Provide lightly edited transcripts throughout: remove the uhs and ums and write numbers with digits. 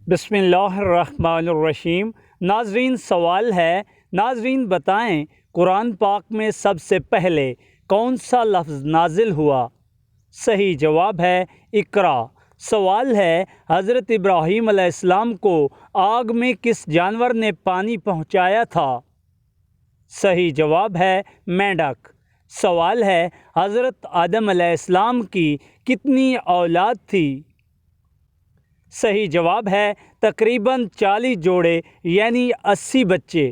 بسم اللہ الرحمن الرحیم۔ ناظرین، سوال ہے، ناظرین بتائیں قرآن پاک میں سب سے پہلے کون سا لفظ نازل ہوا؟ صحیح جواب ہے اقرا۔ سوال ہے، حضرت ابراہیم علیہ السلام کو آگ میں کس جانور نے پانی پہنچایا تھا؟ صحیح جواب ہے مینڈک۔ سوال ہے، حضرت آدم علیہ السلام کی کتنی اولاد تھی؟ صحیح جواب ہے تقریباً 40 جوڑے یعنی 80 بچے۔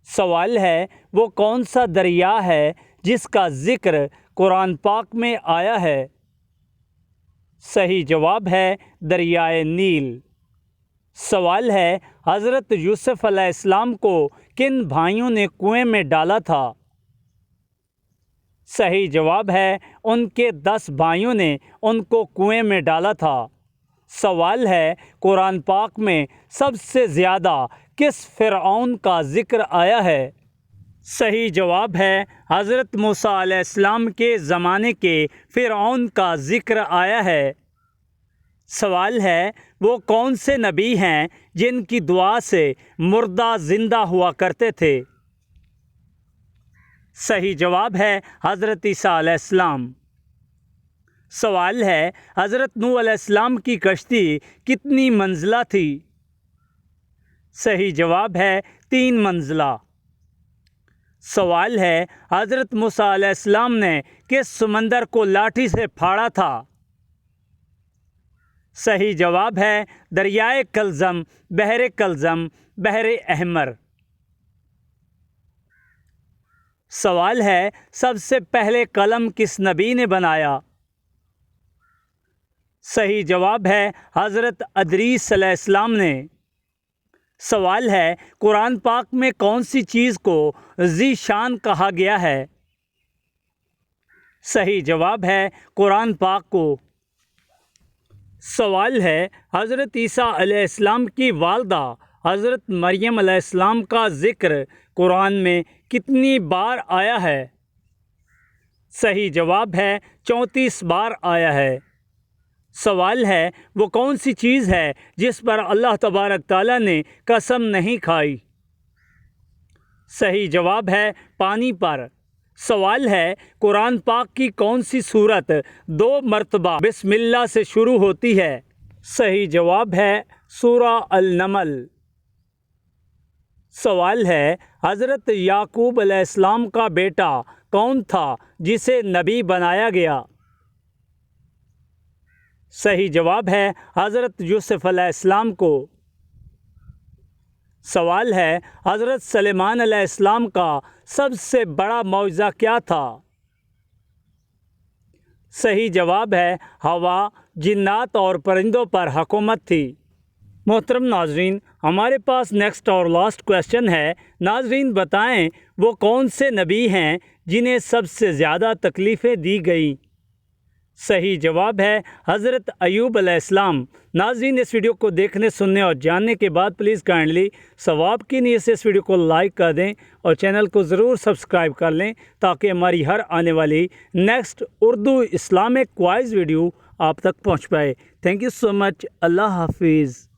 سوال ہے، وہ کون سا دریا ہے جس کا ذکر قرآن پاک میں آیا ہے؟ صحیح جواب ہے دریائے نیل۔ سوال ہے، حضرت یوسف علیہ السلام کو کن بھائیوں نے کنویں میں ڈالا تھا؟ صحیح جواب ہے ان کے 10 بھائیوں نے ان کو کنویں میں ڈالا تھا۔ سوال ہے، قرآن پاک میں سب سے زیادہ کس فرعون کا ذکر آیا ہے؟ صحیح جواب ہے حضرت موسیٰ علیہ السلام کے زمانے کے فرعون کا ذکر آیا ہے۔ سوال ہے، وہ کون سے نبی ہیں جن کی دعا سے مردہ زندہ ہوا کرتے تھے؟ صحیح جواب ہے حضرت عیسیٰ علیہ السلام۔ سوال ہے، حضرت نوح علیہ السلام کی کشتی کتنی منزلہ تھی؟ صحیح جواب ہے 3 منزلہ۔ سوال ہے، حضرت موسیٰ علیہ السلام نے کس سمندر کو لاٹھی سے پھاڑا تھا؟ صحیح جواب ہے دریائے کلزم، بحر کلزم، بحر احمر۔ سوال ہے، سب سے پہلے قلم کس نبی نے بنایا؟ صحیح جواب ہے حضرت ادریس علیہ السلام نے۔ سوال ہے، قرآن پاک میں کون سی چیز کو ذی شان کہا گیا ہے؟ صحیح جواب ہے قرآن پاک کو۔ سوال ہے، حضرت عیسیٰ علیہ السلام کی والدہ حضرت مریم علیہ السلام کا ذکر قرآن میں کتنی بار آیا ہے؟ صحیح جواب ہے 34 بار آیا ہے۔ سوال ہے، وہ کون سی چیز ہے جس پر اللہ تبارک تعالیٰ نے قسم نہیں کھائی؟ صحیح جواب ہے پانی پر۔ سوال ہے، قرآن پاک کی کون سی سورت 2 مرتبہ بسم اللہ سے شروع ہوتی ہے؟ صحیح جواب ہے سورہ النمل۔ سوال ہے، حضرت یعقوب علیہ السلام کا بیٹا کون تھا جسے نبی بنایا گیا؟ صحیح جواب ہے حضرت یوسف علیہ السلام کو۔ سوال ہے، حضرت سلیمان علیہ السلام کا سب سے بڑا معجزہ کیا تھا؟ صحیح جواب ہے ہوا، جنات اور پرندوں پر حکومت تھی۔ محترم ناظرین، ہمارے پاس نیکسٹ اور لاسٹ کویسچن ہے۔ ناظرین بتائیں وہ کون سے نبی ہیں جنہیں سب سے زیادہ تکلیفیں دی گئیں؟ صحیح جواب ہے حضرت ایوب علیہ السلام۔ ناظرین، اس ویڈیو کو دیکھنے، سننے اور جاننے کے بعد پلیز کائنڈلی ثواب کی نیت سے اس ویڈیو کو لائک کر دیں اور چینل کو ضرور سبسکرائب کر لیں تاکہ ہماری ہر آنے والی next Urdu Islamic quiz video آپ تک پہنچ پائے۔ تھینک یو سو مچ۔ اللہ حافظ۔